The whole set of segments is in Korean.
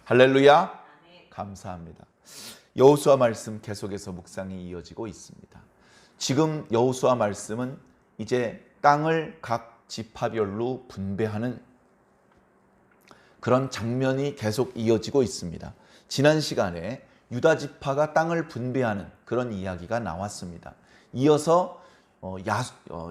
할렐루야. 감사합니다. 여호수아 말씀 계속해서 묵상이 이어지고 있습니다. 지금 여호수아 말씀은 이제 땅을 각 지파별로 분배하는 그런 장면이 계속 이어지고 있습니다. 지난 시간에 유다 지파가 땅을 분배하는 그런 이야기가 나왔습니다. 이어서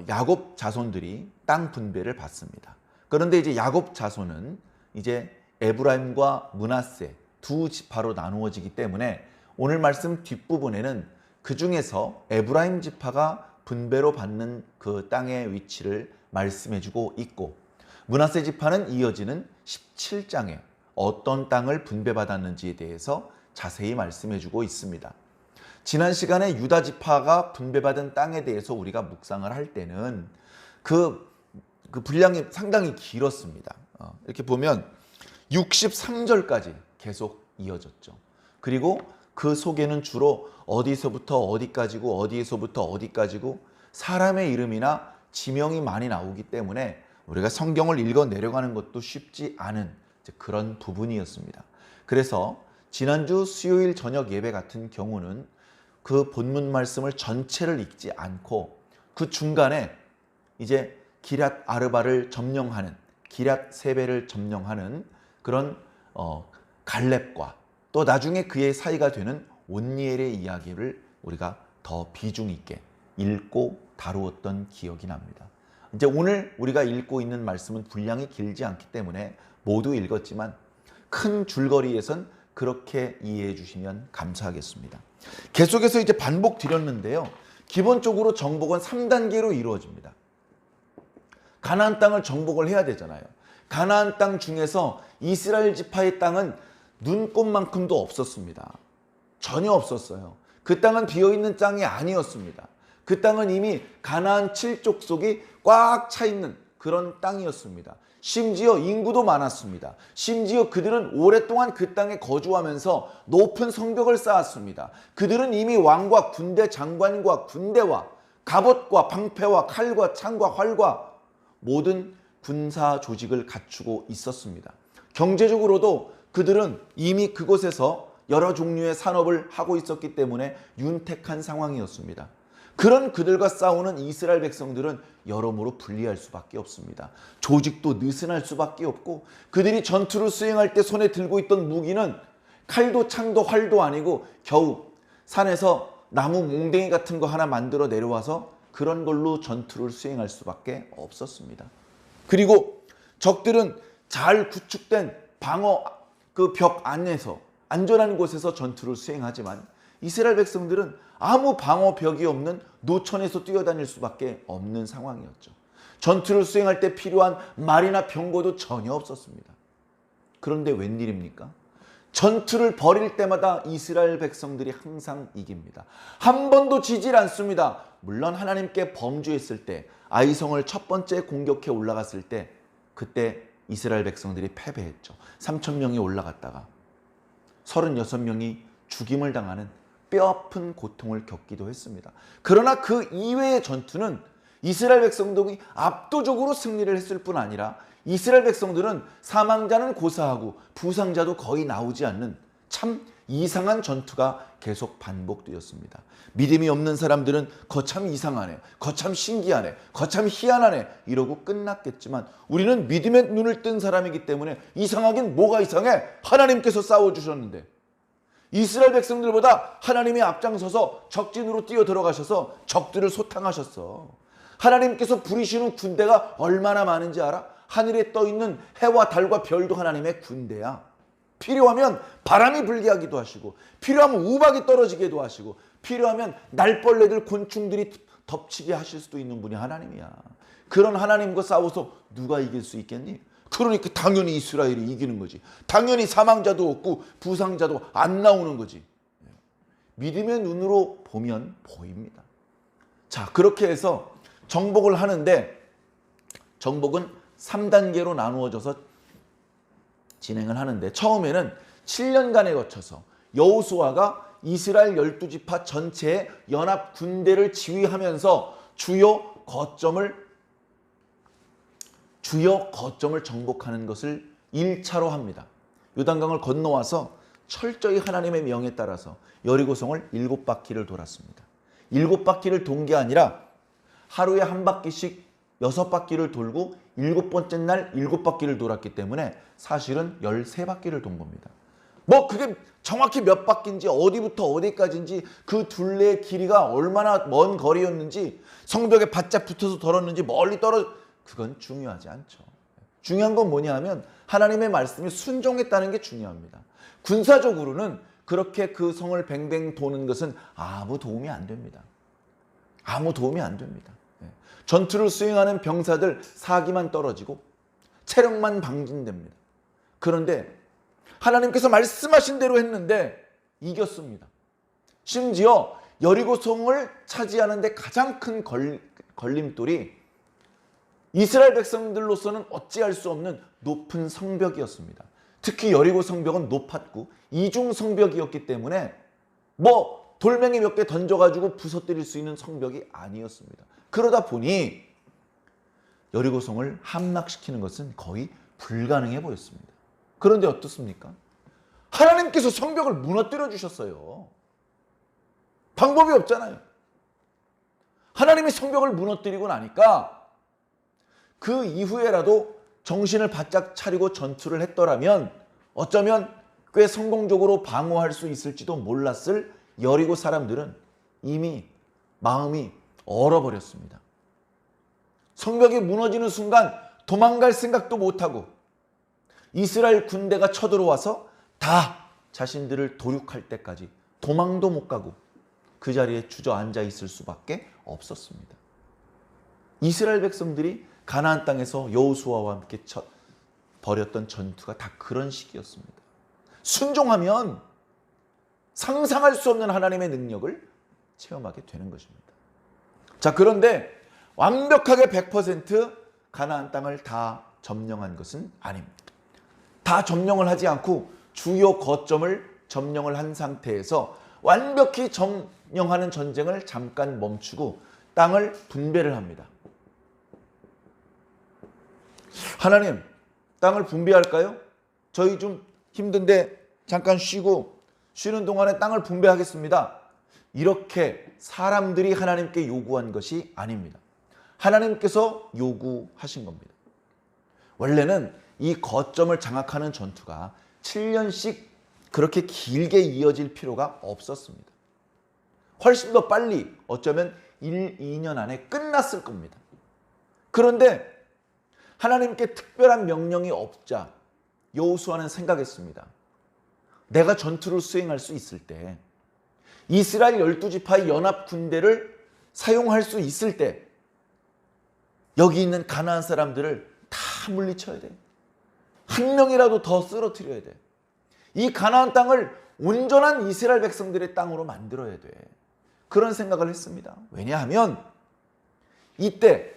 야곱 자손들이 땅 분배를 받습니다. 그런데 이제 야곱 자손은 이제 에브라임과 므낫세 두 지파로 나누어지기 때문에 오늘 말씀 뒷부분에는 그 중에서 에브라임 지파가 분배로 받는 그 땅의 위치를 말씀해주고 있고, 므낫세 지파는 이어지는 17장에 어떤 땅을 분배받았는지에 대해서 자세히 말씀해주고 있습니다. 지난 시간에 유다 지파가 분배받은 땅에 대해서 우리가 묵상을 할 때는 그 분량이 상당히 길었습니다. 이렇게 보면 63절까지 계속 이어졌죠. 그리고 그 속에는 주로 어디서부터 어디까지고 어디에서부터 어디까지고 사람의 이름이나 지명이 많이 나오기 때문에 우리가 성경을 읽어 내려가는 것도 쉽지 않은 그런 부분이었습니다. 그래서 지난주 수요일 저녁 예배 같은 경우는 그 본문 말씀을 전체를 읽지 않고 그 중간에 이제 기럇 아르바를 점령하는, 기럇 세베를 점령하는 그런 갈렙과 또 나중에 그의 사이가 되는 온니엘의 이야기를 우리가 더 비중 있게 읽고 다루었던 기억이 납니다. 이제 오늘 우리가 읽고 있는 말씀은 분량이 길지 않기 때문에 모두 읽었지만 큰 줄거리에선 그렇게 이해해 주시면 감사하겠습니다. 계속해서 이제 반복 드렸는데요. 기본적으로 정복은 3단계로 이루어집니다. 가나안 땅을 정복을 해야 되잖아요. 가나안 땅 중에서 이스라엘 지파의 땅은 눈꼽만큼도 없었습니다. 전혀 없었어요. 그 땅은 비어있는 땅이 아니었습니다. 그 땅은 이미 가나안 7족속이 꽉 차 있는 그런 땅이었습니다. 심지어 인구도 많았습니다. 심지어 그들은 오랫동안 그 땅에 거주하면서 높은 성벽을 쌓았습니다. 그들은 이미 왕과 군대 장관과 군대와 갑옷과 방패와 칼과 창과 활과 모든 군사 조직을 갖추고 있었습니다. 경제적으로도 그들은 이미 그곳에서 여러 종류의 산업을 하고 있었기 때문에 윤택한 상황이었습니다. 그런 그들과 싸우는 이스라엘 백성들은 여러모로 불리할 수밖에 없습니다. 조직도 느슨할 수밖에 없고, 그들이 전투를 수행할 때 손에 들고 있던 무기는 칼도 창도 활도 아니고 겨우 산에서 나무 몽댕이 같은 거 하나 만들어 내려와서 그런 걸로 전투를 수행할 수밖에 없었습니다. 그리고 적들은 잘 구축된 방어 그 벽 안에서 안전한 곳에서 전투를 수행하지만 이스라엘 백성들은 아무 방어벽이 없는 노천에서 뛰어다닐 수밖에 없는 상황이었죠. 전투를 수행할 때 필요한 말이나 병거도 전혀 없었습니다. 그런데 웬일입니까? 전투를 벌일 때마다 이스라엘 백성들이 항상 이깁니다. 한 번도 지질 않습니다. 물론 하나님께 범죄했을 때, 아이성을 첫 번째 공격해 올라갔을 때 그때 이스라엘 백성들이 패배했죠. 3,000명이 올라갔다가 36명이 죽임을 당하는 뼈아픈 고통을 겪기도 했습니다. 그러나 그 이외의 전투는 이스라엘 백성들이 압도적으로 승리를 했을 뿐 아니라 이스라엘 백성들은 사망자는 고사하고 부상자도 거의 나오지 않는 참 이상한 전투가 계속 반복되었습니다. 믿음이 없는 사람들은 거참 이상하네, 거참 신기하네, 거참 희한하네 이러고 끝났겠지만 우리는 믿음의 눈을 뜬 사람이기 때문에 이상하긴 뭐가 이상해? 하나님께서 싸워주셨는데, 이스라엘 백성들보다 하나님이 앞장서서 적진으로 뛰어 들어가셔서 적들을 소탕하셨어. 하나님께서 부리시는 군대가 얼마나 많은지 알아? 하늘에 떠있는 해와 달과 별도 하나님의 군대야. 필요하면 바람이 불게 하기도 하시고, 필요하면 우박이 떨어지게도 하시고, 필요하면 날벌레들 곤충들이 덮치게 하실 수도 있는 분이 하나님이야. 그런 하나님과 싸워서 누가 이길 수 있겠니? 그러니까 당연히 이스라엘이 이기는 거지. 당연히 사망자도 없고 부상자도 안 나오는 거지. 믿음의 눈으로 보면 보입니다. 자, 그렇게 해서 정복을 하는데, 정복은 3단계로 나누어져서 진행을 하는데, 처음에는 7년간에 거쳐서 여호수아가 이스라엘 12지파 전체의 연합 군대를 지휘하면서 주요 거점을 정복하는 것을 1차로 합니다. 요단강을 건너와서 철저히 하나님의 명에 따라서 여리고성을 7바퀴를 돌았습니다. 7바퀴를 돈 게 아니라 하루에 한 바퀴씩 6바퀴를 돌고 7번째 날 7바퀴를 돌았기 때문에 사실은 13바퀴를 돈 겁니다. 뭐 그게 정확히 몇 바퀴인지 어디부터 어디까지인지 그 둘레의 길이가 얼마나 먼 거리였는지 성벽에 바짝 붙어서 걸었는지 멀리 그건 중요하지 않죠. 중요한 건 뭐냐 하면 하나님의 말씀에 순종했다는 게 중요합니다. 군사적으로는 그렇게 그 성을 뱅뱅 도는 것은 아무 도움이 안 됩니다. 아무 도움이 안 됩니다. 전투를 수행하는 병사들 사기만 떨어지고 체력만 방진됩니다. 그런데 하나님께서 말씀하신 대로 했는데 이겼습니다. 심지어 여리고성을 차지하는 데 가장 큰 걸림돌이 이스라엘 백성들로서는 어찌할 수 없는 높은 성벽이었습니다. 특히 여리고 성벽은 높았고 이중 성벽이었기 때문에 뭐 돌멩이 몇 개 던져가지고 부서뜨릴 수 있는 성벽이 아니었습니다. 그러다 보니 여리고성을 함락시키는 것은 거의 불가능해 보였습니다. 그런데 어떻습니까? 하나님께서 성벽을 무너뜨려 주셨어요. 방법이 없잖아요. 하나님이 성벽을 무너뜨리고 나니까 그 이후에라도 정신을 바짝 차리고 전투를 했더라면 어쩌면 꽤 성공적으로 방어할 수 있을지도 몰랐을 여리고 사람들은 이미 마음이 얼어버렸습니다. 성벽이 무너지는 순간 도망갈 생각도 못하고 이스라엘 군대가 쳐들어와서 다 자신들을 도륙할 때까지 도망도 못 가고 그 자리에 주저앉아 있을 수밖에 없었습니다. 이스라엘 백성들이 가나안 땅에서 여호수아와 함께 벌였던 전투가 다 그런 시기였습니다. 순종하면 상상할 수 없는 하나님의 능력을 체험하게 되는 것입니다. 자, 그런데 완벽하게 100% 가나안 땅을 다 점령한 것은 아닙니다. 다 점령을 하지 않고 주요 거점을 점령을 한 상태에서 완벽히 점령하는 전쟁을 잠깐 멈추고 땅을 분배를 합니다. 하나님, 땅을 분배할까요? 저희 좀 힘든데 잠깐 쉬고 쉬는 동안에 땅을 분배하겠습니다. 이렇게 사람들이 하나님께 요구한 것이 아닙니다. 하나님께서 요구하신 겁니다. 원래는 이 거점을 장악하는 전투가 7년씩 그렇게 길게 이어질 필요가 없었습니다. 훨씬 더 빨리 어쩌면 1, 2년 안에 끝났을 겁니다. 그런데 하나님께 특별한 명령이 없자 여호수아는 생각했습니다. 내가 전투를 수행할 수 있을 때 이스라엘 12지파의 연합 군대를 사용할 수 있을 때 여기 있는 가나안 사람들을 다 물리쳐야 돼. 한 명이라도 더 쓰러뜨려야 돼. 이 가나안 땅을 온전한 이스라엘 백성들의 땅으로 만들어야 돼. 그런 생각을 했습니다. 왜냐하면 이때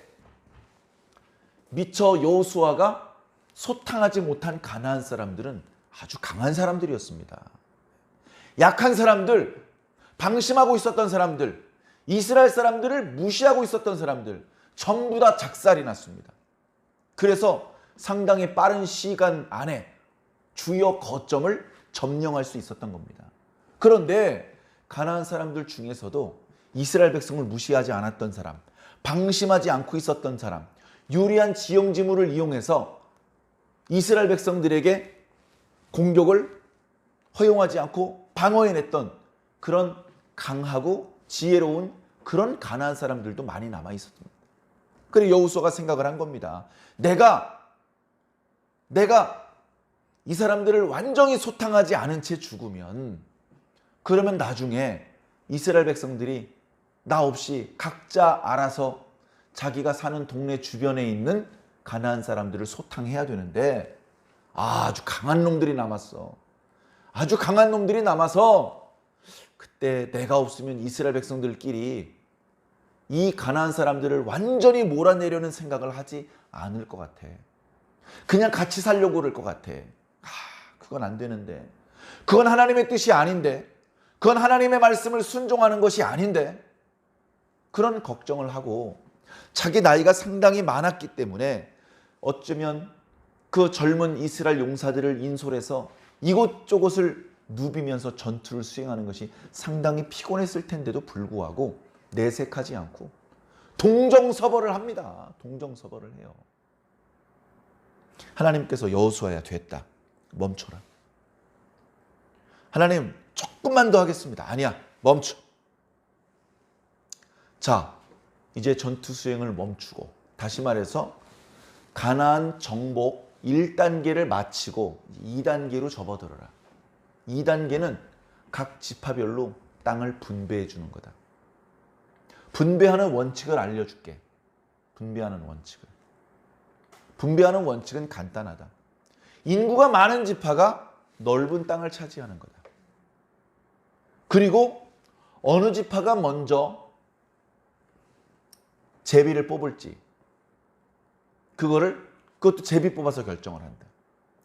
미처 여호수아가 소탕하지 못한 가나안 사람들은 아주 강한 사람들이었습니다. 약한 사람들, 방심하고 있었던 사람들, 이스라엘 사람들을 무시하고 있었던 사람들 전부 다 작살이 났습니다. 그래서 상당히 빠른 시간 안에 주요 거점을 점령할 수 있었던 겁니다. 그런데 가나안 사람들 중에서도 이스라엘 백성을 무시하지 않았던 사람, 방심하지 않고 있었던 사람, 유리한 지형지물을 이용해서 이스라엘 백성들에게 공격을 허용하지 않고 방어해냈던 그런 강하고 지혜로운 그런 가나안 사람들도 많이 남아 있었습니다. 그래서 여호수아가 생각을 한 겁니다. 내가 이 사람들을 완전히 소탕하지 않은 채 죽으면 그러면 나중에 이스라엘 백성들이 나 없이 각자 알아서 자기가 사는 동네 주변에 있는 가나안 사람들을 소탕해야 되는데 아주 강한 놈들이 남았어. 아주 강한 놈들이 남아서 그때 내가 없으면 이스라엘 백성들끼리 이 가나안 사람들을 완전히 몰아내려는 생각을 하지 않을 것 같아. 그냥 같이 살려고 그럴 것 같아. 그건 안 되는데. 그건 하나님의 뜻이 아닌데. 그건 하나님의 말씀을 순종하는 것이 아닌데. 그런 걱정을 하고 자기 나이가 상당히 많았기 때문에 어쩌면 그 젊은 이스라엘 용사들을 인솔해서 이곳저곳을 누비면서 전투를 수행하는 것이 상당히 피곤했을 텐데도 불구하고 내색하지 않고 동정서벌을 합니다. 동정서벌을 해요. 하나님께서 여호수아야 됐다. 멈춰라. 하나님 조금만 더 하겠습니다. 아니야. 멈춰. 자, 이제 전투 수행을 멈추고 다시 말해서 가나안 정복 1단계를 마치고 2단계로 접어들어라. 2단계는 각 지파별로 땅을 분배해 주는 거다. 분배하는 원칙을 알려줄게. 분배하는 원칙을. 분배하는 원칙은 간단하다. 인구가 많은 지파가 넓은 땅을 차지하는 거다. 그리고 어느 지파가 먼저 제비를 뽑을지 그것도 제비 뽑아서 결정을 한다.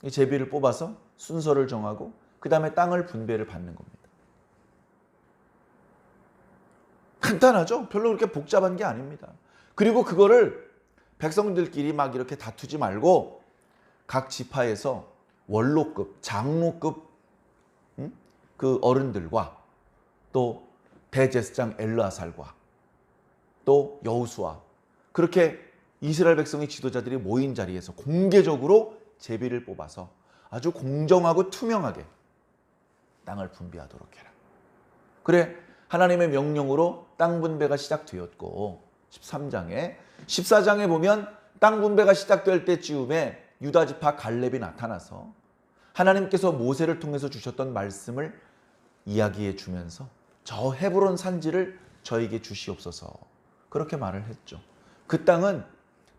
이 제비를 뽑아서 순서를 정하고 그 다음에 땅을 분배를 받는 겁니다. 간단하죠? 별로 그렇게 복잡한 게 아닙니다. 그리고 그거를 백성들끼리 막 이렇게 다투지 말고 각 지파에서 원로급, 장로급 그 어른들과 또 대제사장 엘르아살과 또 여호수아 그렇게 이스라엘 백성의 지도자들이 모인 자리에서 공개적으로 제비를 뽑아서 아주 공정하고 투명하게 땅을 분배하도록 해라. 그래 하나님의 명령으로 땅 분배가 시작되었고 14장에 보면 땅 분배가 시작될 때쯤에 유다 지파 갈렙이 나타나서 하나님께서 모세를 통해서 주셨던 말씀을 이야기해 주면서 저 헤브론 산지를 저에게 주시옵소서 그렇게 말을 했죠. 그 땅은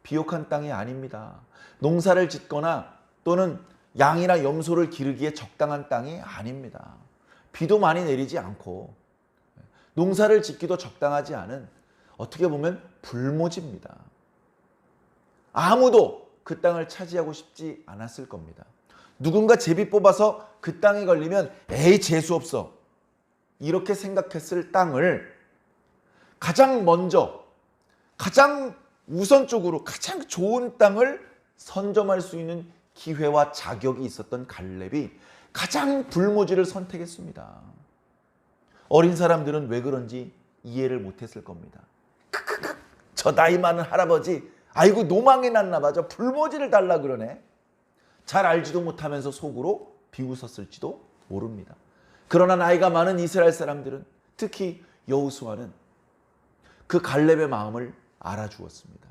비옥한 땅이 아닙니다. 농사를 짓거나 또는 양이나 염소를 기르기에 적당한 땅이 아닙니다. 비도 많이 내리지 않고 농사를 짓기도 적당하지 않은 어떻게 보면 불모지입니다. 아무도 그 땅을 차지하고 싶지 않았을 겁니다. 누군가 제비 뽑아서 그 땅에 걸리면 에이 재수없어 이렇게 생각했을 땅을 가장 먼저 가장 우선적으로 가장 좋은 땅을 선점할 수 있는 기회와 자격이 있었던 갈렙이 가장 불모지를 선택했습니다. 어린 사람들은 왜 그런지 이해를 못했을 겁니다. 저 나이 많은 할아버지 아이고 노망이 났나 봐. 저 불모지를 달라 그러네. 잘 알지도 못하면서 속으로 비웃었을지도 모릅니다. 그러나 나이가 많은 이스라엘 사람들은 특히 여호수아는 그 갈렙의 마음을 알아주었습니다.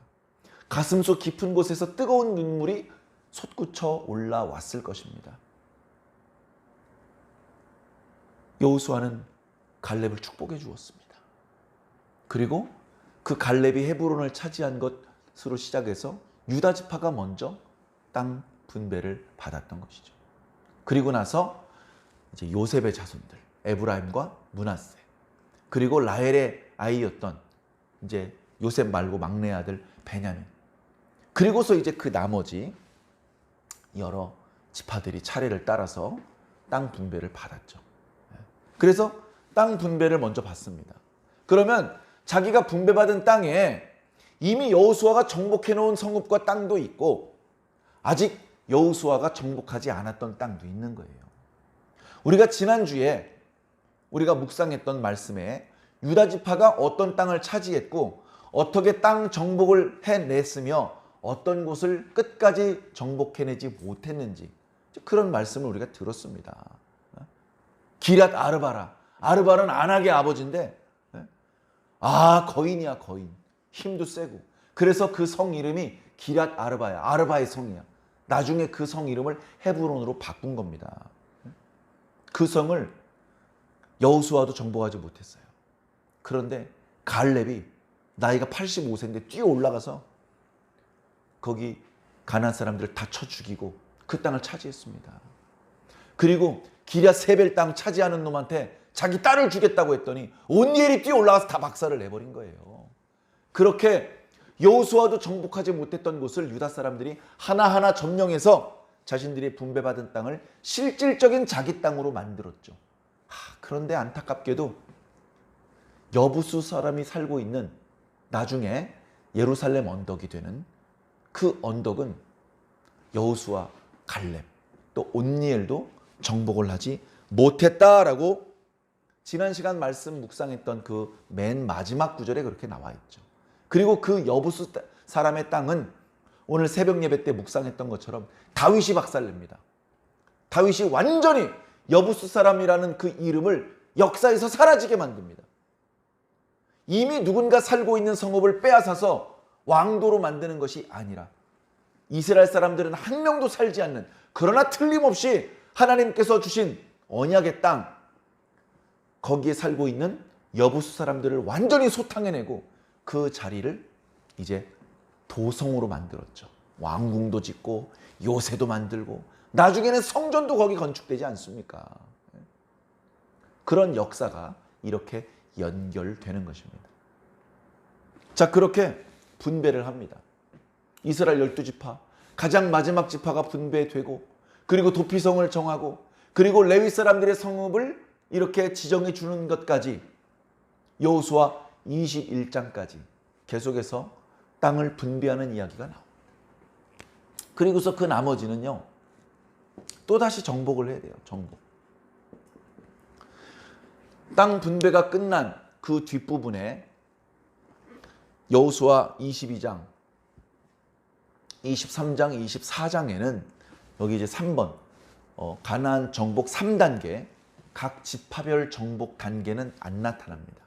가슴속 깊은 곳에서 뜨거운 눈물이 솟구쳐 올라왔을 것입니다. 여호수아는 갈렙을 축복해 주었습니다. 그리고 그 갈렙이 헤브론을 차지한 것으로 시작해서 유다 지파가 먼저 땅 분배를 받았던 것이죠. 그리고 나서 이제 요셉의 자손들 에브라임과 므낫세 그리고 라헬의 아이였던 이제 요셉 말고 막내 아들 베냐민 그리고서 이제 그 나머지 여러 지파들이 차례를 따라서 땅 분배를 받았죠. 그래서 땅 분배를 먼저 받습니다. 그러면 자기가 분배받은 땅에 이미 여호수아가 정복해 놓은 성읍과 땅도 있고 아직 여호수아가 정복하지 않았던 땅도 있는 거예요. 우리가 지난주에 우리가 묵상했던 말씀에 유다 지파가 어떤 땅을 차지했고 어떻게 땅 정복을 해냈으며 어떤 곳을 끝까지 정복해내지 못했는지 그런 말씀을 우리가 들었습니다. 기랏 아르바는 아낙의 아버지인데 거인이야 거인. 힘도 세고 그래서 그 성 이름이 기랏 아르바야. 아르바의 성이야. 나중에 그 성 이름을 헤브론으로 바꾼 겁니다. 그 성을 여호수아도 정복하지 못했어요. 그런데 갈렙이 나이가 85세인데 뛰어 올라가서 거기 가나안 사람들을 다 쳐 죽이고 그 땅을 차지했습니다. 그리고 기럇 세벨 땅 차지하는 놈한테 자기 딸을 주겠다고 했더니 온니엘이 뛰어 올라가서 다 박살을 내버린 거예요. 그렇게 여호수아도 정복하지 못했던 곳을 유다 사람들이 하나하나 점령해서 자신들이 분배받은 땅을 실질적인 자기 땅으로 만들었죠. 그런데 안타깝게도 여부수 사람이 살고 있는 나중에 예루살렘 언덕이 되는 그 언덕은 여호수아, 갈렙, 또 온니엘도 정복을 하지 못했다라고 지난 시간 말씀 묵상했던 그 맨 마지막 구절에 그렇게 나와 있죠. 그리고 그 여부수 사람의 땅은 오늘 새벽 예배 때 묵상했던 것처럼 다윗이 박살냅니다. 다윗이 완전히 여부수 사람이라는 그 이름을 역사에서 사라지게 만듭니다. 이미 누군가 살고 있는 성읍을 빼앗아서 왕도로 만드는 것이 아니라 이스라엘 사람들은 한 명도 살지 않는, 그러나 틀림없이 하나님께서 주신 언약의 땅, 거기에 살고 있는 여부수 사람들을 완전히 소탕해내고 그 자리를 이제 도성으로 만들었죠. 왕궁도 짓고 요새도 만들고 나중에는 성전도 거기 건축되지 않습니까? 그런 역사가 이렇게 연결되는 것입니다. 자, 그렇게 분배를 합니다. 이스라엘 12지파, 가장 마지막 지파가 분배되고, 그리고 도피성을 정하고, 그리고 레위 사람들의 성읍을 이렇게 지정해 주는 것까지 여호수아 21장까지 계속해서 땅을 분배하는 이야기가 나옵니다. 그리고서 그 나머지는요, 또다시 정복을 해야 돼요. 정복. 땅 분배가 끝난 그 뒷부분에 여호수아 22장, 23장, 24장에는 여기 이제 3번 가나안 정복 3단계, 각 지파별 정복 단계는 안 나타납니다.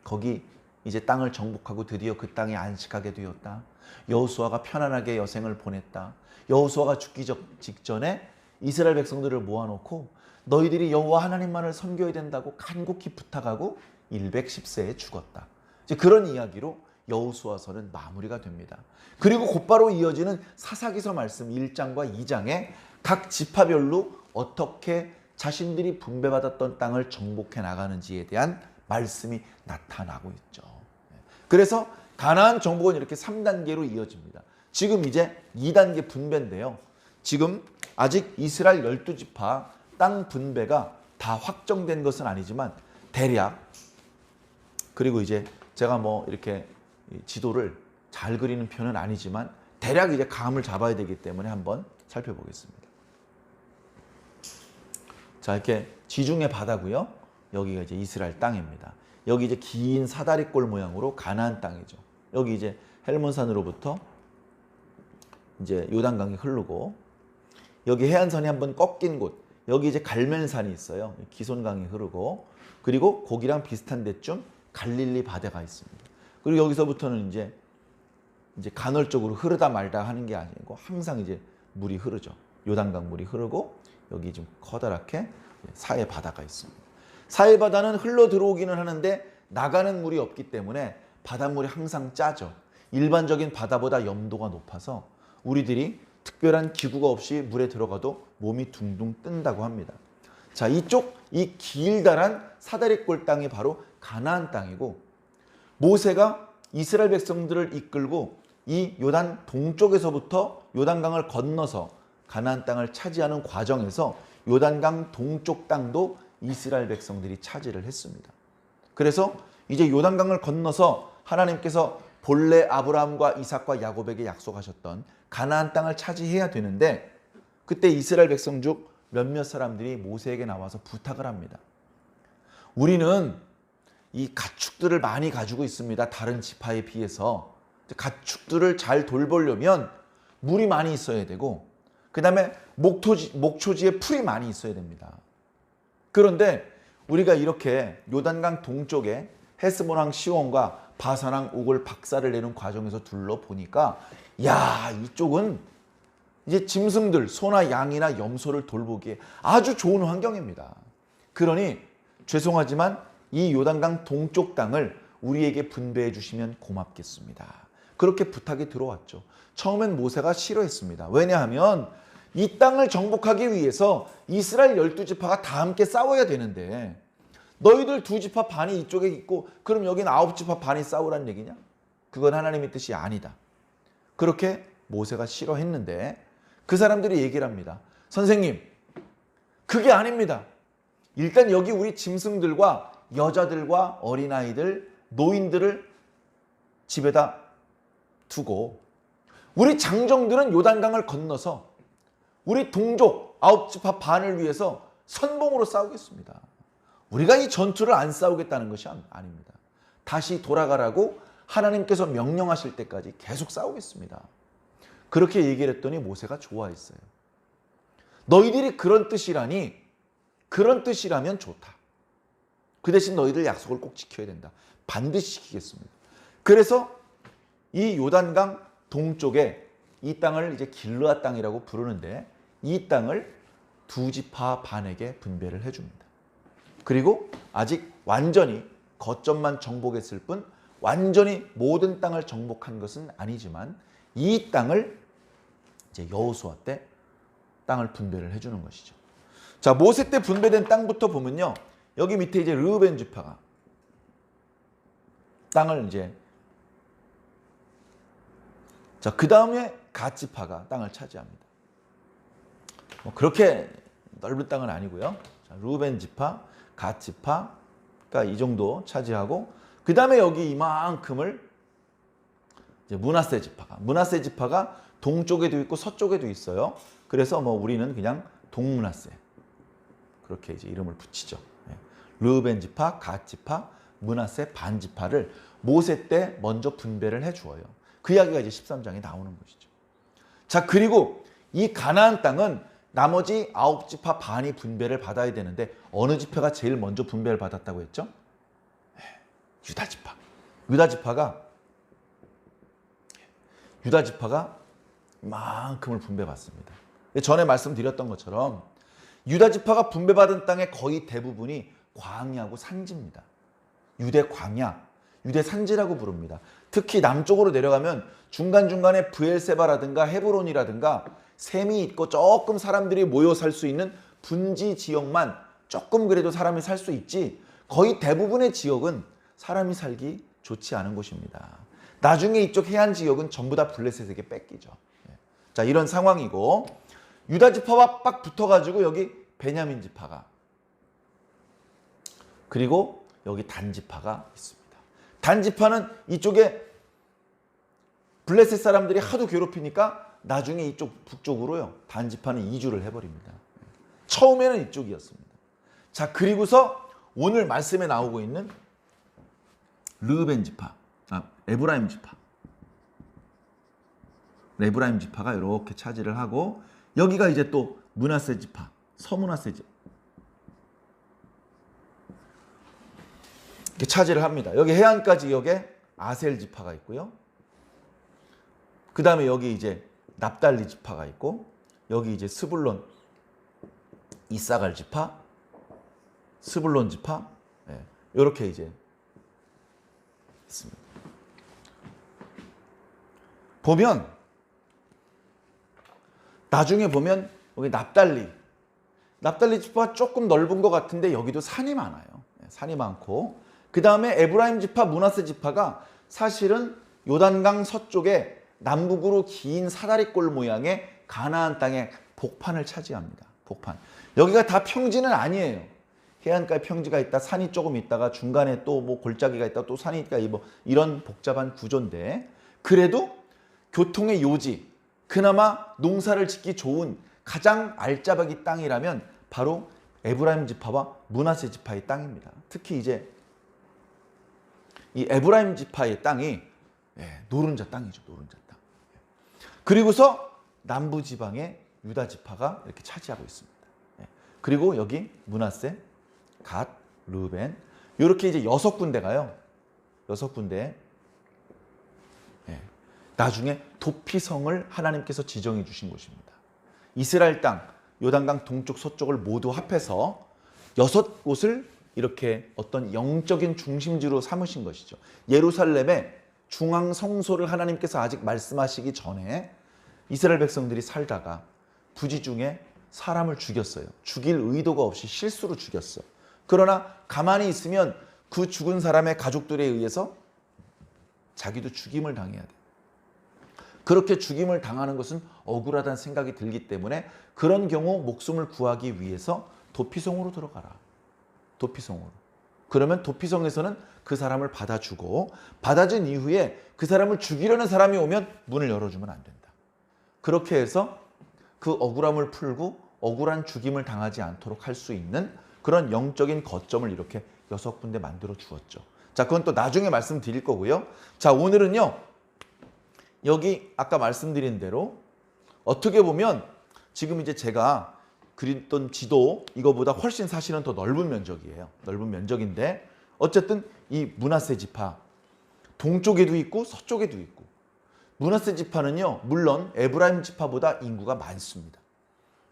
거기 이제 땅을 정복하고 드디어 그 땅에 안식하게 되었다. 여호수아가 편안하게 여생을 보냈다. 여호수아가 죽기 직전에 이스라엘 백성들을 모아놓고 너희들이 여호와 하나님만을 섬겨야 된다고 간곡히 부탁하고 110세에 죽었다. 이제 그런 이야기로 여호수아서는 마무리가 됩니다. 그리고 곧바로 이어지는 사사기서 말씀 1장과 2장에 각 지파별로 어떻게 자신들이 분배받았던 땅을 정복해 나가는지에 대한 말씀이 나타나고 있죠. 그래서 가나안 정복은 이렇게 3단계로 이어집니다. 지금 이제 2단계 분배인데요. 지금 아직 이스라엘 12지파 땅 분배가 다 확정된 것은 아니지만 대략, 그리고 이제 제가 뭐 이렇게 지도를 잘 그리는 편은 아니지만 대략 이제 감을 잡아야 되기 때문에 한번 살펴보겠습니다. 자, 이렇게 지중해 바다고요. 여기가 이제 이스라엘 땅입니다. 여기 이제 긴 사다리꼴 모양으로 가나안 땅이죠. 여기 이제 헬몬산으로부터 이제 요단강이 흐르고, 여기 해안선이 한번 꺾인 곳, 여기 이제 갈멜산이 있어요. 기손강이 흐르고, 그리고 거기랑 비슷한 데쯤 갈릴리 바다가 있습니다. 그리고 여기서부터는 이제 간헐적으로 흐르다 말다 하는 게 아니고 항상 이제 물이 흐르죠. 요단강 물이 흐르고 여기 좀 커다랗게 사해 바다가 있습니다. 사해 바다는 흘러 들어오기는 하는데 나가는 물이 없기 때문에 바닷물이 항상 짜죠. 일반적인 바다보다 염도가 높아서 우리들이 특별한 기구가 없이 물에 들어가도 몸이 둥둥 뜬다고 합니다. 자, 이쪽 이 길다란 사다리꼴 땅이 바로 가나안 땅이고, 모세가 이스라엘 백성들을 이끌고 이 요단 동쪽에서부터 요단강을 건너서 가나안 땅을 차지하는 과정에서 요단강 동쪽 땅도 이스라엘 백성들이 차지를 했습니다. 그래서 이제 요단강을 건너서 하나님께서 본래 아브라함과 이삭과 야곱에게 약속하셨던 가나안 땅을 차지해야 되는데, 그때 이스라엘 백성 중 몇몇 사람들이 모세에게 나와서 부탁을 합니다. 우리는 이 가축들을 많이 가지고 있습니다. 다른 지파에 비해서. 가축들을 잘 돌보려면 물이 많이 있어야 되고, 그 다음에 목초지에 풀이 많이 있어야 됩니다. 그런데 우리가 이렇게 요단강 동쪽에 헤스몬왕 시온과 바산왕 옥을 박살을 내는 과정에서 둘러보니까, 야, 이쪽은 이제 짐승들, 소나 양이나 염소를 돌보기에 아주 좋은 환경입니다. 그러니 죄송하지만 이 요단강 동쪽 땅을 우리에게 분배해 주시면 고맙겠습니다. 그렇게 부탁이 들어왔죠. 처음엔 모세가 싫어했습니다. 왜냐하면 이 땅을 정복하기 위해서 이스라엘 12지파가 다 함께 싸워야 되는데, 너희들 2지파 반이 이쪽에 있고 그럼 여기는 9지파 반이 싸우란 얘기냐? 그건 하나님의 뜻이 아니다. 그렇게 모세가 싫어했는데 그 사람들이 얘기를 합니다. 선생님, 그게 아닙니다. 일단 여기 우리 짐승들과 여자들과 어린아이들, 노인들을 집에다 두고 우리 장정들은 요단강을 건너서 우리 동족 9지파 반을 위해서 선봉으로 싸우겠습니다. 우리가 이 전투를 안 싸우겠다는 것이 아닙니다. 다시 돌아가라고 하나님께서 명령하실 때까지 계속 싸우겠습니다. 그렇게 얘기를 했더니 모세가 좋아했어요. 너희들이 그런 뜻이라니, 그런 뜻이라면 좋다. 그 대신 너희들 약속을 꼭 지켜야 된다. 반드시 지키겠습니다. 그래서 이 요단강 동쪽에 이 땅을 이제 길르앗 땅이라고 부르는데, 이 땅을 두 지파 반에게 분배를 해줍니다. 그리고 아직 완전히 거점만 정복했을 뿐 완전히 모든 땅을 정복한 것은 아니지만 이 땅을 이제 여호수아 때 땅을 분배를 해주는 것이죠. 자, 모세 때 분배된 땅부터 보면요, 여기 밑에 이제 르우벤 지파가 땅을 이제, 자, 그 다음에 갓 지파가 땅을 차지합니다. 뭐 그렇게 넓은 땅은 아니고요. 자, 르우벤 지파, 갓 지파가 이 정도 차지하고, 그 다음에 여기 이만큼을 이제 므낫세 지파가 동쪽에도 있고 서쪽에도 있어요. 그래서 뭐 우리는 그냥 동므낫세 그렇게 이제 이름을 붙이죠. 르우벤 지파, 갓 지파, 므낫세 반 지파를 모세 때 먼저 분배를 해 주어요. 그 이야기가 이제 13장에 나오는 것이죠. 자, 그리고 이 가나안 땅은 나머지 9지파 반이 분배를 받아야 되는데 어느 지파가 제일 먼저 분배를 받았다고 했죠? 유다 지파가 이만큼을 분배받습니다. 전에 말씀드렸던 것처럼 유다 지파가 분배받은 땅의 거의 대부분이 광야고 산지입니다. 유대 광야, 유대 산지라고 부릅니다. 특히 남쪽으로 내려가면 중간중간에 브엘세바라든가 헤브론이라든가 샘이 있고 조금 사람들이 모여 살 수 있는 분지 지역만 조금 그래도 사람이 살 수 있지, 거의 대부분의 지역은 사람이 살기 좋지 않은 곳입니다. 나중에 이쪽 해안 지역은 전부 다 블레셋에게 뺏기죠. 자, 이런 상황이고, 유다 지파와 빡 붙어가지고 여기 베냐민 지파가, 그리고 여기 단 지파가 있습니다. 단 지파는 이쪽에 블레셋 사람들이 하도 괴롭히니까 나중에 이쪽 북쪽으로요, 단 지파는 이주를 해버립니다. 처음에는 이쪽이었습니다. 자, 그리고서 오늘 말씀에 나오고 있는 르우벤 지파, 에브라임 지파가 이렇게 차지를 하고, 여기가 이제 또 므낫세 지파, 서므낫세 지파 이렇게 차지를 합니다. 여기 해안가 지역에 아셀 지파가 있고요. 그 다음에 여기 이제 납달리 지파가 있고, 여기 이제 스불론, 이사갈 지파, 스불론 지파, 이렇게 이제 있습니다. 보면 나중에 보면 여기 납달리 지파가 조금 넓은 것 같은데 여기도 산이 많아요. 산이 많고, 그 다음에 에브라임 지파, 므낫세 지파가 사실은 요단강 서쪽에 남북으로 긴 사다리꼴 모양의 가나안 땅의 복판을 차지합니다. 복판. 여기가 다 평지는 아니에요. 해안가에 평지가 있다, 산이 조금 있다가 중간에 또 뭐 골짜기가 있다, 또 산이 있다, 뭐 이런 복잡한 구조인데, 그래도 교통의 요지, 그나마 농사를 짓기 좋은 가장 알짜배기 땅이라면 바로 에브라임 지파와 므낫세 지파의 땅입니다. 특히 이제 이 에브라임 지파의 땅이 노른자 땅이죠. 노른자 땅. 그리고서 남부 지방의 유다 지파가 이렇게 차지하고 있습니다. 그리고 여기 므낫세, 갓, 르우벤, 이렇게 이제 6군데가요. 6군데. 나중에 도피성을 하나님께서 지정해 주신 곳입니다. 이스라엘 땅, 요단강 동쪽 서쪽을 모두 합해서 6곳을 이렇게 어떤 영적인 중심지로 삼으신 것이죠. 예루살렘의 중앙 성소를 하나님께서 아직 말씀하시기 전에 이스라엘 백성들이 살다가 부지 중에 사람을 죽였어요. 죽일 의도가 없이 실수로 죽였어. 그러나 가만히 있으면 그 죽은 사람의 가족들에 의해서 자기도 죽임을 당해야 돼. 그렇게 죽임을 당하는 것은 억울하다는 생각이 들기 때문에 그런 경우 목숨을 구하기 위해서 도피성으로 들어가라. 도피성으로. 그러면 도피성에서는 그 사람을 받아주고, 받아준 이후에 그 사람을 죽이려는 사람이 오면 문을 열어주면 안 된다. 그렇게 해서 그 억울함을 풀고 억울한 죽임을 당하지 않도록 할 수 있는 그런 영적인 거점을 이렇게 6군데 만들어 주었죠. 자, 그건 또 나중에 말씀드릴 거고요. 자, 오늘은요. 여기 아까 말씀드린 대로 어떻게 보면 지금 이제 제가 그렸던 지도 이거보다 훨씬 사실은 더 넓은 면적이에요. 넓은 면적인데 어쨌든 이 므낫세 지파 동쪽에도 있고 서쪽에도 있고 므낫세 지파는요. 물론 에브라임 지파보다 인구가 많습니다.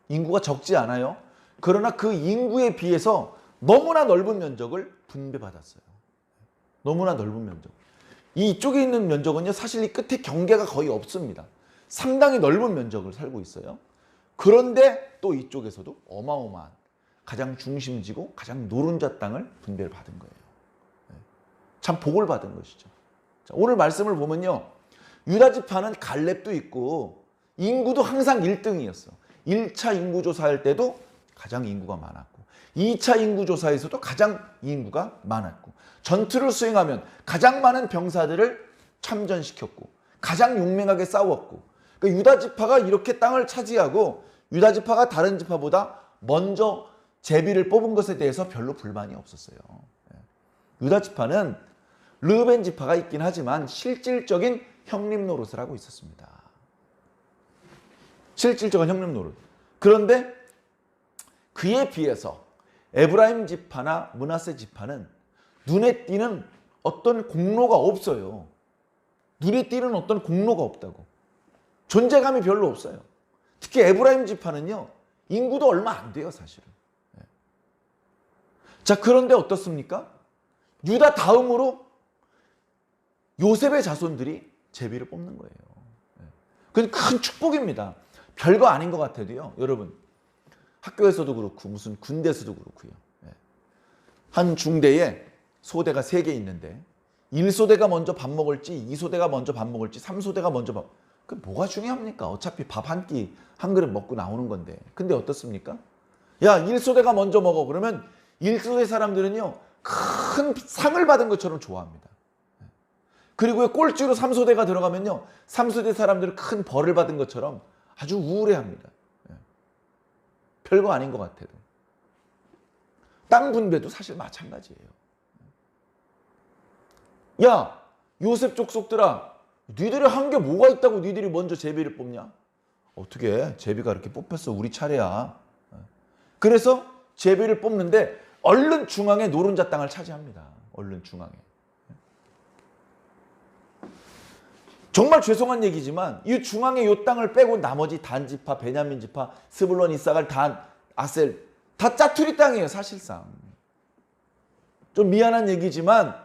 인구가 적지 않아요. 그러나 그 인구에 비해서 너무나 넓은 면적을 분배받았어요. 너무나 넓은 면적. 이쪽에 있는 면적은요. 사실 이 끝에 경계가 거의 없습니다. 상당히 넓은 면적을 살고 있어요. 그런데 또 이쪽에서도 어마어마한 가장 중심지고 가장 노른자 땅을 분배를 받은 거예요. 참 복을 받은 것이죠. 자, 오늘 말씀을 보면요. 유다 지파는 갈렙도 있고 인구도 항상 1등이었어. 1차 인구조사할 때도 가장 인구가 많았고 2차 인구조사에서도 가장 인구가 많았고 전투를 수행하면 가장 많은 병사들을 참전시켰고 가장 용맹하게 싸웠고 그러니까 유다 지파가 이렇게 땅을 차지하고 유다 지파가 다른 지파보다 먼저 제비를 뽑은 것에 대해서 별로 불만이 없었어요. 유다 지파는 르우벤 지파가 있긴 하지만 실질적인 형님 노릇을 하고 있었습니다. 실질적인 형님 노릇. 그런데 그에 비해서 에브라임 지파나 므낫세 지파는 눈에 띄는 어떤 공로가 없어요. 눈에 띄는 어떤 공로가 없다고. 존재감이 별로 없어요. 특히 에브라임 지파는요. 인구도 얼마 안 돼요, 사실은. 자, 그런데 어떻습니까? 유다 다음으로 요셉의 자손들이 제비를 뽑는 거예요. 그건 큰 축복입니다. 별거 아닌 것 같아도요. 여러분, 학교에서도 그렇고 무슨 군대에서도 그렇고요. 한 중대에 소대가 3개 있는데 1소대가 먼저 밥 먹을지 2소대가 먼저 밥 먹을지 3소대가 먼저 밥 그 뭐가 중요합니까? 어차피 밥 한 끼 한 그릇 먹고 나오는 건데. 근데 어떻습니까? 야, 1소대가 먼저 먹어. 그러면 1소대 사람들은요. 큰 상을 받은 것처럼 좋아합니다. 그리고 꼴찌로 3소대가 들어가면요. 3소대 사람들은 큰 벌을 받은 것처럼 아주 우울해합니다. 별거 아닌 것 같아도. 땅 분배도 사실 마찬가지예요. 야, 요셉 족속들아, 니들이 한 게 뭐가 있다고 니들이 먼저 제비를 뽑냐? 어떻게 제비가 이렇게 뽑혔어? 우리 차례야. 그래서 제비를 뽑는데 얼른 중앙에 노른자 땅을 차지합니다. 얼른 중앙에. 정말 죄송한 얘기지만 이 중앙에 이 땅을 빼고 나머지 단 지파, 베냐민 지파, 스불론, 이사갈, 단, 아셀 다 짜투리 땅이에요. 사실상. 좀 미안한 얘기지만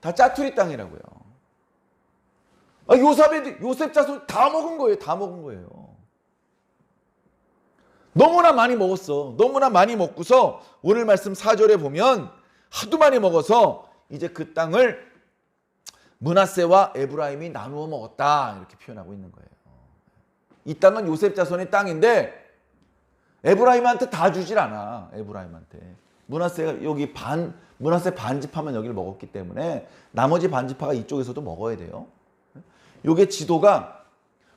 다 짜투리 땅이라고요. 요셉 자손 다 먹은 거예요. 다 먹은 거예요. 너무나 많이 먹었어. 너무나 많이 먹고서 오늘 말씀 4절에 보면 하도 많이 먹어서 이제 그 땅을 므낫세와 에브라임이 나누어 먹었다. 이렇게 표현하고 있는 거예요. 이 땅은 요셉 자손의 땅인데 에브라임한테 다 주질 않아. 에브라임한테. 므낫세가 여기 므낫세 반지파만 여기를 먹었기 때문에 나머지 반지파가 이쪽에서도 먹어야 돼요. 요게 지도가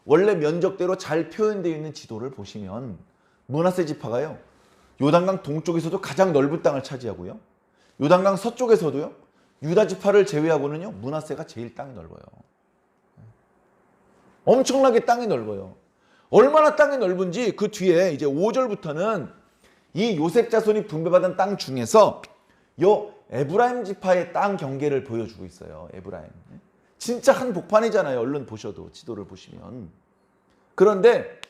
원래 면적대로 잘 표현되어 있는 지도를 보시면 므낫세 지파가요. 요단강 동쪽에서도 가장 넓은 땅을 차지하고요. 요단강 서쪽에서도요. 유다 지파를 제외하고는요. 므낫세가 제일 땅이 넓어요. 엄청나게 땅이 넓어요. 얼마나 땅이 넓은지 그 뒤에 이제 5절부터는 이 요셉 자손이 분배받은 땅 중에서 요 에브라임 지파의 땅 경계를 보여주고 있어요. 에브라임. 진짜 한 복판이잖아요. 얼른 보셔도 지도를 보시면. 그런데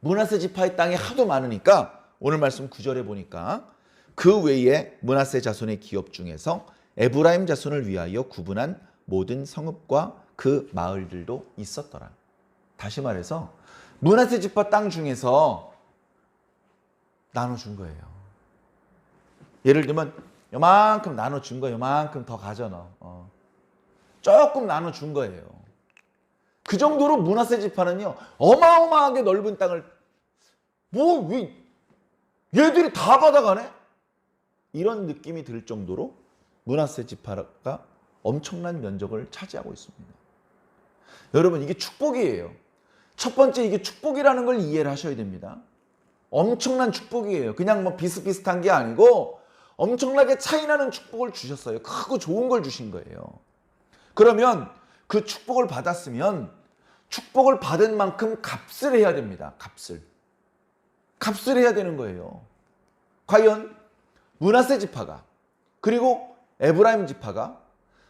므낫세 지파의 땅이 하도 많으니까 오늘 말씀 9절에 보니까 그 외에 므낫세 자손의 기업 중에서 에브라임 자손을 위하여 구분한 모든 성읍과 그 마을들도 있었더라. 다시 말해서 므낫세 지파 땅 중에서 나눠준 거예요. 예를 들면 요만큼 나눠준 거예요. 요만큼 더 가져 너. 조금 나눠준 거예요. 그 정도로 므낫세 지파는요. 어마어마하게 넓은 땅을 왜 얘들이 다 받아가네? 이런 느낌이 들 정도로 므낫세 지파가 엄청난 면적을 차지하고 있습니다. 여러분 이게 축복이에요. 첫 번째 이게 축복이라는 걸 이해를 하셔야 됩니다. 엄청난 축복이에요. 그냥 뭐 비슷비슷한 게 아니고 엄청나게 차이나는 축복을 주셨어요. 크고 좋은 걸 주신 거예요. 그러면 그 축복을 받았으면 축복을 받은 만큼 값을 해야 됩니다. 값을 해야 되는 거예요. 과연 므낫세 지파가 그리고 에브라임 지파가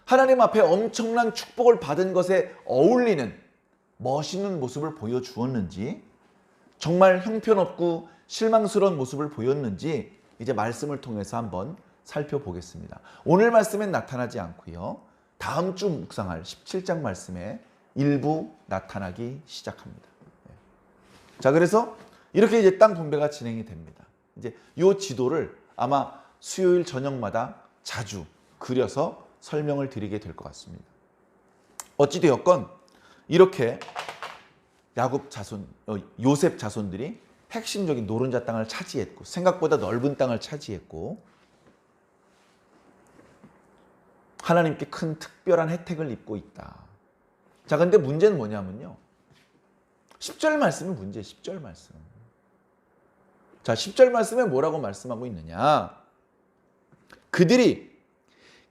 하나님 앞에 엄청난 축복을 받은 것에 어울리는 멋있는 모습을 보여주었는지, 정말 형편없고 실망스러운 모습을 보였는지 이제 말씀을 통해서 한번 살펴보겠습니다. 오늘 말씀엔 나타나지 않고요. 다음 주 묵상할 17장 말씀에 일부 나타나기 시작합니다. 자, 그래서 이렇게 이제 땅 분배가 진행이 됩니다. 이제 이 지도를 아마 수요일 저녁마다 자주 그려서 설명을 드리게 될 것 같습니다. 어찌되었건 이렇게 야곱 자손, 요셉 자손들이 핵심적인 노른자 땅을 차지했고 생각보다 넓은 땅을 차지했고 하나님께 큰 특별한 혜택을 입고 있다. 자, 근데 문제는 뭐냐면요. 10절 말씀이 문제예요. 10절 말씀. 자, 10절 말씀에 뭐라고 말씀하고 있느냐. 그들이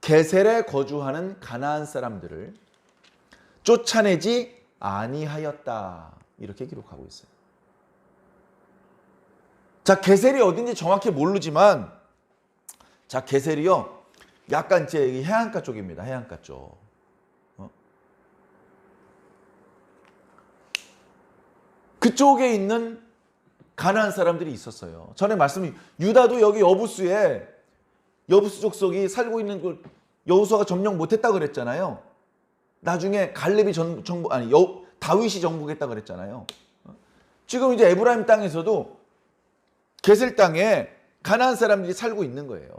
게셀에 거주하는 가나안 사람들을 쫓아내지 아니하였다. 이렇게 기록하고 있어요. 자, 게셀이 어딘지 정확히 모르지만, 자, 게셀이요. 약간 이제 해안가 쪽입니다. 해안가 쪽. 그쪽에 있는 가나안 사람들이 있었어요. 전에 말씀, 유다도 여기 여부수에 여부수 족속이 살고 있는 걸 여호수아가 점령 못했다 그랬잖아요. 나중에 갈렙이 다윗이 정복했다 그랬잖아요. 지금 이제 에브라임 땅에서도 게셀 땅에 가나안 사람들이 살고 있는 거예요.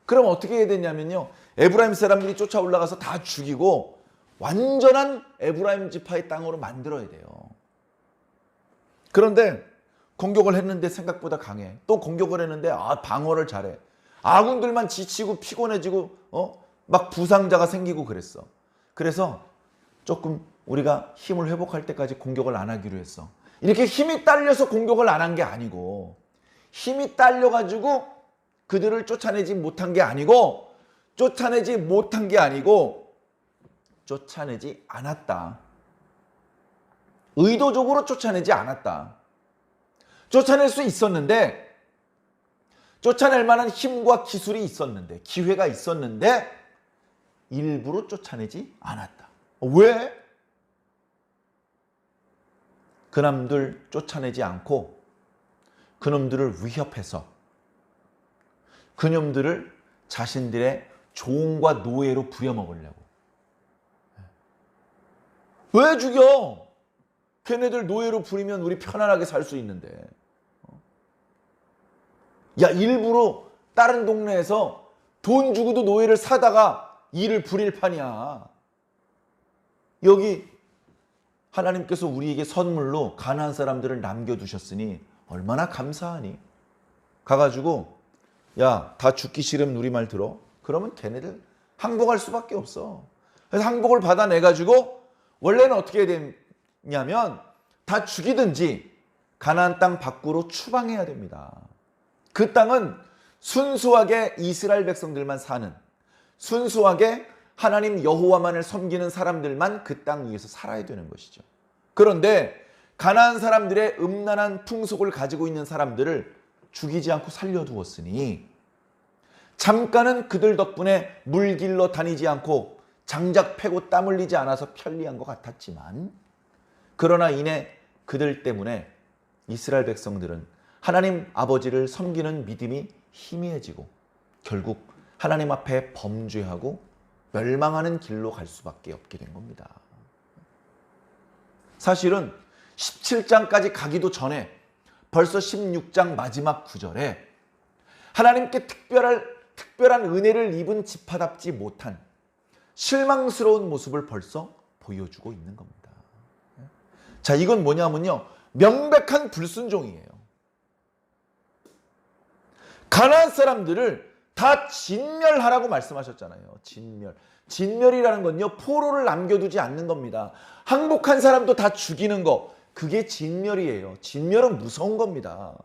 그럼 어떻게 해야 되냐면요. 에브라임 사람들이 쫓아 올라가서 다 죽이고 완전한 에브라임 지파의 땅으로 만들어야 돼요. 그런데 공격을 했는데 생각보다 강해. 또 공격을 했는데 방어를 잘해. 아군들만 지치고 피곤해지고 막 부상자가 생기고 그랬어. 그래서 조금 우리가 힘을 회복할 때까지 공격을 안 하기로 했어. 이렇게 힘이 딸려서 공격을 안 한 게 아니고 힘이 딸려가지고 그들을 쫓아내지 못한 게 아니고 쫓아내지 않았다. 의도적으로 쫓아내지 않았다. 쫓아낼 수 있었는데 쫓아낼 만한 힘과 기술이 있었는데 기회가 있었는데 일부러 쫓아내지 않았다. 왜? 그놈들 쫓아내지 않고 그놈들을 위협해서 그놈들을 자신들의 종과 노예로 부려먹으려고. 왜 죽여? 걔네들 노예로 부리면 우리 편안하게 살 수 있는데. 야, 일부러 다른 동네에서 돈 주고도 노예를 사다가 일을 부릴 판이야. 여기 하나님께서 우리에게 선물로 가나안 사람들을 남겨두셨으니 얼마나 감사하니. 가가지고 야, 다 죽기 싫으면 우리 말 들어. 그러면 걔네들 항복할 수밖에 없어. 그래서 항복을 받아내가지고 원래는 어떻게 되냐면 다 죽이든지 가나안 땅 밖으로 추방해야 됩니다. 그 땅은 순수하게 이스라엘 백성들만 사는, 순수하게 하나님 여호와만을 섬기는 사람들만 그 땅 위에서 살아야 되는 것이죠. 그런데 가나안 사람들의 음란한 풍속을 가지고 있는 사람들을 죽이지 않고 살려두었으니 잠깐은 그들 덕분에 물길로 다니지 않고 장작 패고 땀 흘리지 않아서 편리한 것 같았지만, 그러나 이내 그들 때문에 이스라엘 백성들은 하나님 아버지를 섬기는 믿음이 희미해지고 결국 하나님 앞에 범죄하고 멸망하는 길로 갈 수밖에 없게 된 겁니다. 사실은 17장까지 가기도 전에 벌써 16장 마지막 구절에 하나님께 특별한 은혜를 입은 지파답지 못한 실망스러운 모습을 벌써 보여주고 있는 겁니다. 자, 이건 뭐냐면요, 명백한 불순종이에요. 가나안 사람들을 다 진멸하라고 말씀하셨잖아요. 진멸이라는 건요, 포로를 남겨두지 않는 겁니다. 항복한 사람도 다 죽이는 거, 그게 진멸이에요. 진멸은 무서운 겁니다.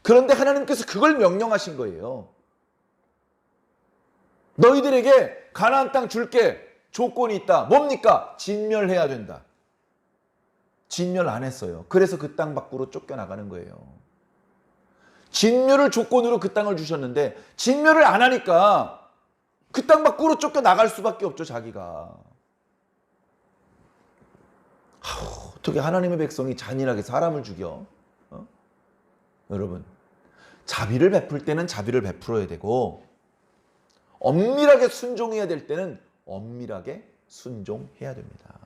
그런데 하나님께서 그걸 명령하신 거예요. 너희들에게 가나안 땅 줄게. 조건이 있다. 뭡니까? 진멸해야 된다. 진멸 안 했어요. 그래서 그 땅 밖으로 쫓겨나가는 거예요. 진멸을 조건으로 그 땅을 주셨는데 진멸을 안 하니까 그 땅 밖으로 쫓겨나갈 수밖에 없죠. 자기가. 어떻게 하나님의 백성이 잔인하게 사람을 죽여? 여러분, 자비를 베풀 때는 자비를 베풀어야 되고 엄밀하게 순종해야 될 때는 엄밀하게 순종해야 됩니다.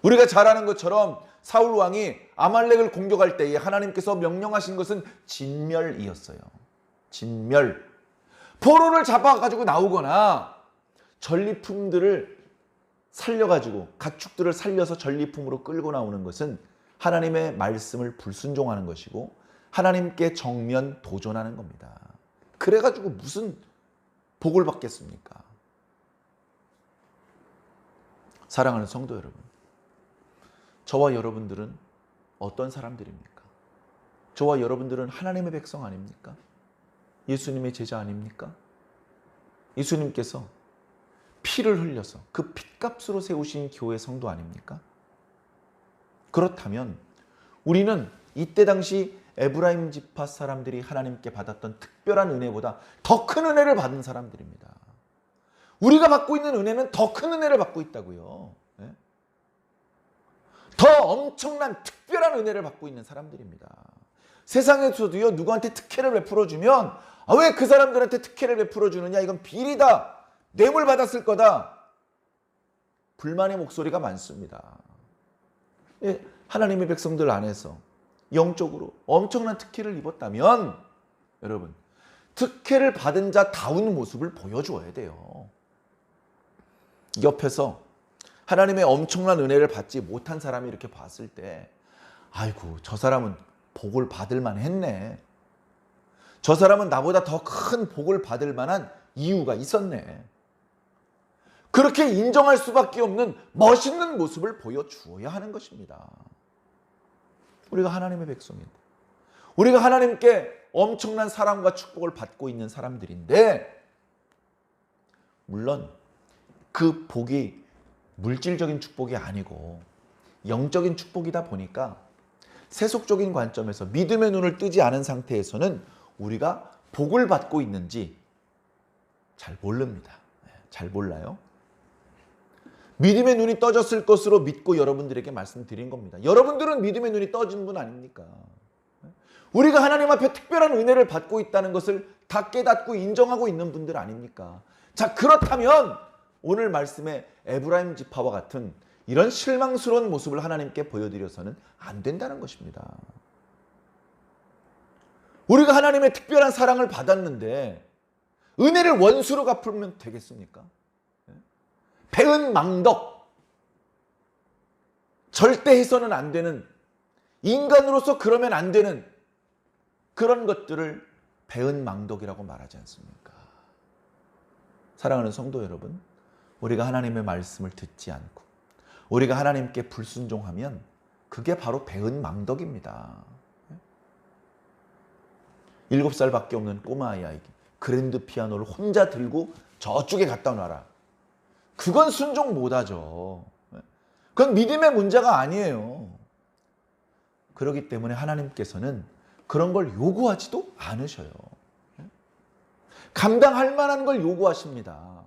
우리가 잘 아는 것처럼 사울 왕이 아말렉을 공격할 때에 하나님께서 명령하신 것은 진멸이었어요. 진멸. 포로를 잡아가지고 나오거나 전리품들을 살려가지고 가축들을 살려서 전리품으로 끌고 나오는 것은 하나님의 말씀을 불순종하는 것이고 하나님께 정면 도전하는 겁니다. 그래가지고 무슨 복을 받겠습니까? 사랑하는 성도 여러분, 저와 여러분들은 어떤 사람들입니까? 저와 여러분들은 하나님의 백성 아닙니까? 예수님의 제자 아닙니까? 예수님께서 피를 흘려서 그 핏값으로 세우신 교회 성도 아닙니까? 그렇다면 우리는 이때 당시 에브라임 지파 사람들이 하나님께 받았던 특별한 은혜보다 더 큰 은혜를 받은 사람들입니다. 우리가 받고 있는 은혜는 더 큰 은혜를 받고 있다고요. 더 엄청난 특별한 은혜를 받고 있는 사람들입니다. 세상에서도요, 누구한테 특혜를 베풀어주면 왜 그 사람들한테 특혜를 베풀어주느냐, 이건 비리다, 뇌물 받았을 거다, 불만의 목소리가 많습니다. 하나님의 백성들 안에서 영적으로 엄청난 특혜를 입었다면 여러분, 특혜를 받은 자다운 모습을 보여줘야 돼요. 옆에서 하나님의 엄청난 은혜를 받지 못한 사람이 이렇게 봤을 때 아이고, 저 사람은 복을 받을 만했네. 저 사람은 나보다 더 큰 복을 받을 만한 이유가 있었네. 그렇게 인정할 수밖에 없는 멋있는 모습을 보여주어야 하는 것입니다. 우리가 하나님의 백성인데, 우리가 하나님께 엄청난 사랑과 축복을 받고 있는 사람들인데, 물론 그 복이 물질적인 축복이 아니고 영적인 축복이다 보니까 세속적인 관점에서 믿음의 눈을 뜨지 않은 상태에서는 우리가 복을 받고 있는지 잘 모릅니다. 잘 몰라요. 믿음의 눈이 떠졌을 것으로 믿고 여러분들에게 말씀드린 겁니다. 여러분들은 믿음의 눈이 떠진 분 아닙니까? 우리가 하나님 앞에 특별한 은혜를 받고 있다는 것을 다 깨닫고 인정하고 있는 분들 아닙니까? 자, 그렇다면 오늘 말씀의 에브라임 지파와 같은 이런 실망스러운 모습을 하나님께 보여드려서는 안 된다는 것입니다. 우리가 하나님의 특별한 사랑을 받았는데 은혜를 원수로 갚으면 되겠습니까? 배은 망덕, 절대 해서는 안 되는, 인간으로서 그러면 안 되는 그런 것들을 배은 망덕이라고 말하지 않습니까? 사랑하는 성도 여러분, 우리가 하나님의 말씀을 듣지 않고 우리가 하나님께 불순종하면 그게 바로 배은 망덕입니다. 7살밖에 없는 꼬마 아이에게 그랜드 피아노를 혼자 들고 저쪽에 갖다 놔라. 그건 순종 못하죠. 그건 믿음의 문제가 아니에요. 그렇기 때문에 하나님께서는 그런 걸 요구하지도 않으셔요. 감당할 만한 걸 요구하십니다.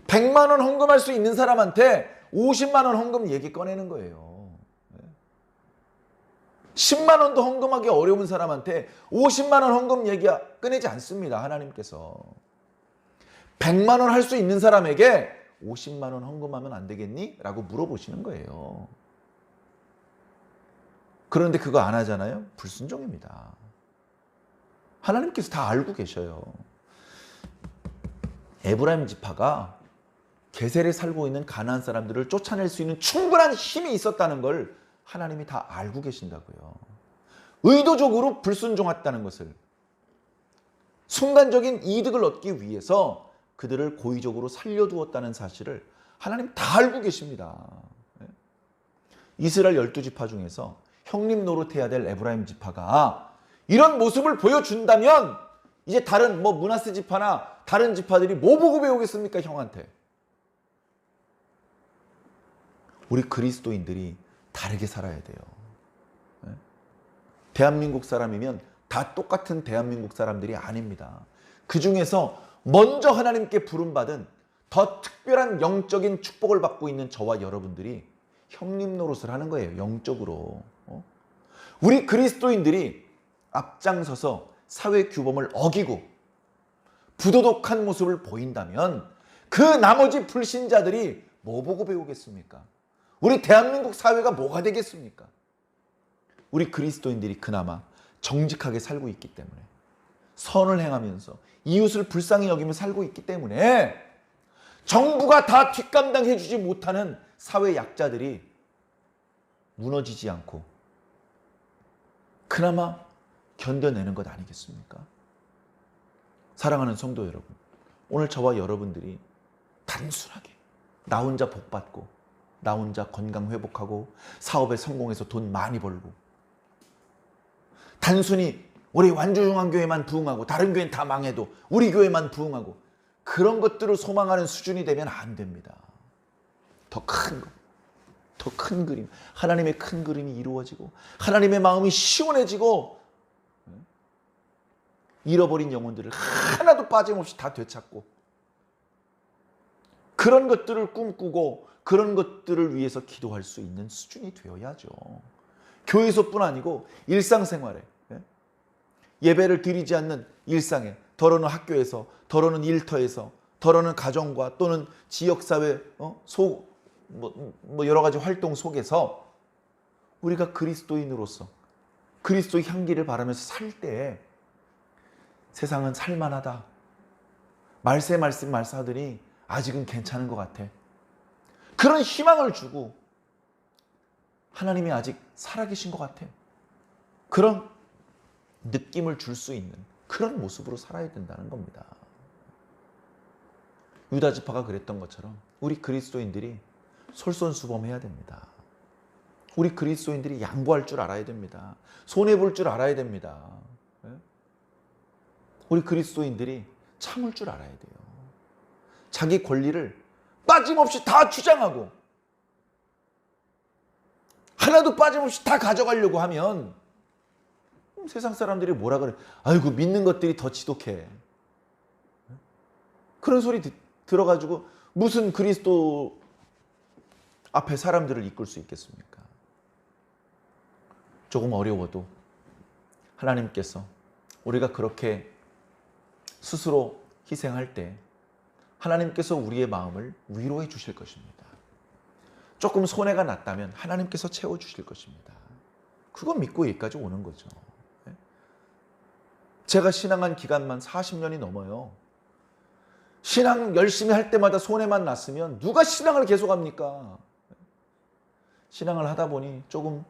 100만 원 헌금할 수 있는 사람한테 50만 원 헌금 얘기 꺼내는 거예요. 10만 원도 헌금하기 어려운 사람한테 50만 원 헌금 얘기 꺼내지 않습니다. 하나님께서. 100만 원 할 수 있는 사람에게 50만 원 헌금하면 안 되겠니? 라고 물어보시는 거예요. 그런데 그거 안 하잖아요? 불순종입니다. 하나님께서 다 알고 계셔요. 에브라임 지파가 게셀에 살고 있는 가나안 사람들을 쫓아낼 수 있는 충분한 힘이 있었다는 걸 하나님이 다 알고 계신다고요. 의도적으로 불순종했다는 것을, 순간적인 이득을 얻기 위해서 그들을 고의적으로 살려두었다는 사실을 하나님 다 알고 계십니다. 이스라엘 12지파 중에서 형님 노릇해야 될 에브라임 지파가 이런 모습을 보여준다면 이제 다른 므낫세 지파나 다른 지파들이 뭐 보고 배우겠습니까, 형한테? 우리 그리스도인들이 다르게 살아야 돼요. 대한민국 사람이면 다 똑같은 대한민국 사람들이 아닙니다. 그 중에서 먼저 하나님께 부름받은 더 특별한 영적인 축복을 받고 있는 저와 여러분들이 형님 노릇을 하는 거예요. 영적으로. 우리 그리스도인들이 앞장서서 사회 규범을 어기고 부도덕한 모습을 보인다면 그 나머지 불신자들이 뭐 보고 배우겠습니까? 우리 대한민국 사회가 뭐가 되겠습니까? 우리 그리스도인들이 그나마 정직하게 살고 있기 때문에, 선을 행하면서 이웃을 불쌍히 여기며 살고 있기 때문에 정부가 다 뒷감당해 주지 못하는 사회 약자들이 무너지지 않고 그나마 견뎌내는 것 아니겠습니까? 사랑하는 성도 여러분, 오늘 저와 여러분들이 단순하게 나 혼자 복받고 나 혼자 건강 회복하고 사업에 성공해서 돈 많이 벌고 단순히 우리 완주중앙교회만 부흥하고 다른 교회는 다 망해도 우리 교회만 부흥하고 그런 것들을 소망하는 수준이 되면 안 됩니다. 더 큰 것, 더 큰 그림, 하나님의 큰 그림이 이루어지고 하나님의 마음이 시원해지고 잃어버린 영혼들을 하나도 빠짐없이 다 되찾고 그런 것들을 꿈꾸고 그런 것들을 위해서 기도할 수 있는 수준이 되어야죠. 교회에서뿐 아니고 일상생활에, 예배를 드리지 않는 일상에, 더러는 학교에서, 더러는 일터에서, 더러는 가정과 또는 지역사회 여러 가지 활동 속에서 우리가 그리스도인으로서 그리스도의 향기를 바라면서 살 때 세상은 살만하다. 말씀하더니 아직은 괜찮은 것 같아. 그런 희망을 주고 하나님이 아직 살아계신 것 같아. 그런 느낌을 줄 수 있는 그런 모습으로 살아야 된다는 겁니다. 유다 지파가 그랬던 것처럼 우리 그리스도인들이 솔선수범해야 됩니다. 우리 그리스도인들이 양보할 줄 알아야 됩니다. 손해볼 줄 알아야 됩니다. 우리 그리스도인들이 참을 줄 알아야 돼요. 자기 권리를 빠짐없이 다 주장하고 하나도 빠짐없이 다 가져가려고 하면 세상 사람들이 뭐라 그래? 아이고 믿는 것들이 더 지독해. 그런 소리 들어가지고 무슨 그리스도 앞에 사람들을 이끌 수 있겠습니까? 조금 어려워도 하나님께서 우리가 그렇게 스스로 희생할 때 하나님께서 우리의 마음을 위로해 주실 것입니다. 조금 손해가 났다면 하나님께서 채워주실 것입니다. 그거 믿고 여기까지 오는 거죠. 제가 신앙한 기간만 40년이 넘어요. 신앙 열심히 할 때마다 손해만 났으면 누가 신앙을 계속합니까? 신앙을 하다 보니 조금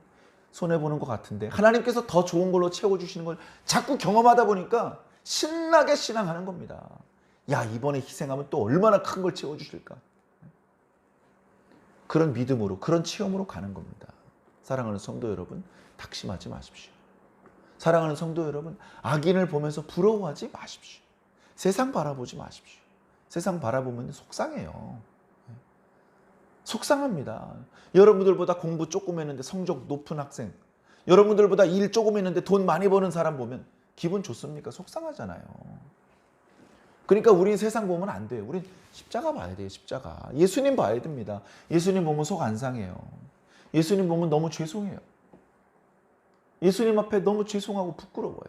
손해보는 것 같은데 하나님께서 더 좋은 걸로 채워주시는 걸 자꾸 경험하다 보니까 신나게 신앙하는 겁니다. 야, 이번에 희생하면 또 얼마나 큰 걸 채워주실까? 그런 믿음으로, 그런 체험으로 가는 겁니다. 사랑하는 성도 여러분, 낙심하지 마십시오. 사랑하는 성도 여러분, 악인을 보면서 부러워하지 마십시오. 세상 바라보지 마십시오. 세상 바라보면 속상해요. 속상합니다. 여러분들보다 공부 조금 했는데 성적 높은 학생, 여러분들보다 일 조금 했는데 돈 많이 버는 사람 보면 기분 좋습니까? 속상하잖아요. 그러니까 우린 세상 보면 안 돼요. 우린 십자가 봐야 돼요. 십자가. 예수님 봐야 됩니다. 예수님 보면 속 안 상해요. 예수님 보면 너무 죄송해요. 예수님 앞에 너무 죄송하고 부끄러워요.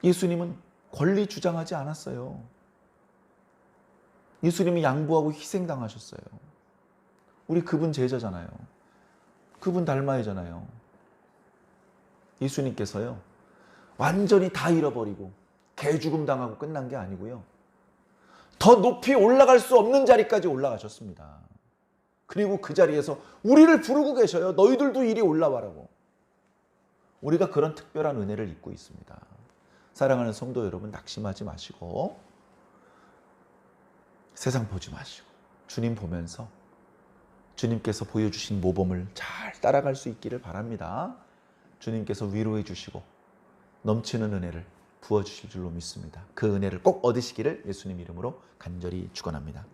예수님은 권리 주장하지 않았어요. 예수님이 양보하고 희생당하셨어요. 우리 그분 제자잖아요. 그분 닮아야잖아요. 예수님께서요, 완전히 다 잃어버리고 개죽음 당하고 끝난 게 아니고요. 더 높이 올라갈 수 없는 자리까지 올라가셨습니다. 그리고 그 자리에서 우리를 부르고 계셔요. 너희들도 이리 올라와라고. 우리가 그런 특별한 은혜를 입고 있습니다. 사랑하는 성도 여러분, 낙심하지 마시고 세상 보지 마시고 주님 보면서 주님께서 보여주신 모범을 잘 따라갈 수 있기를 바랍니다. 주님께서 위로해 주시고 넘치는 은혜를 부어주실 줄로 믿습니다. 그 은혜를 꼭 얻으시기를 예수님 이름으로 간절히 축원합니다.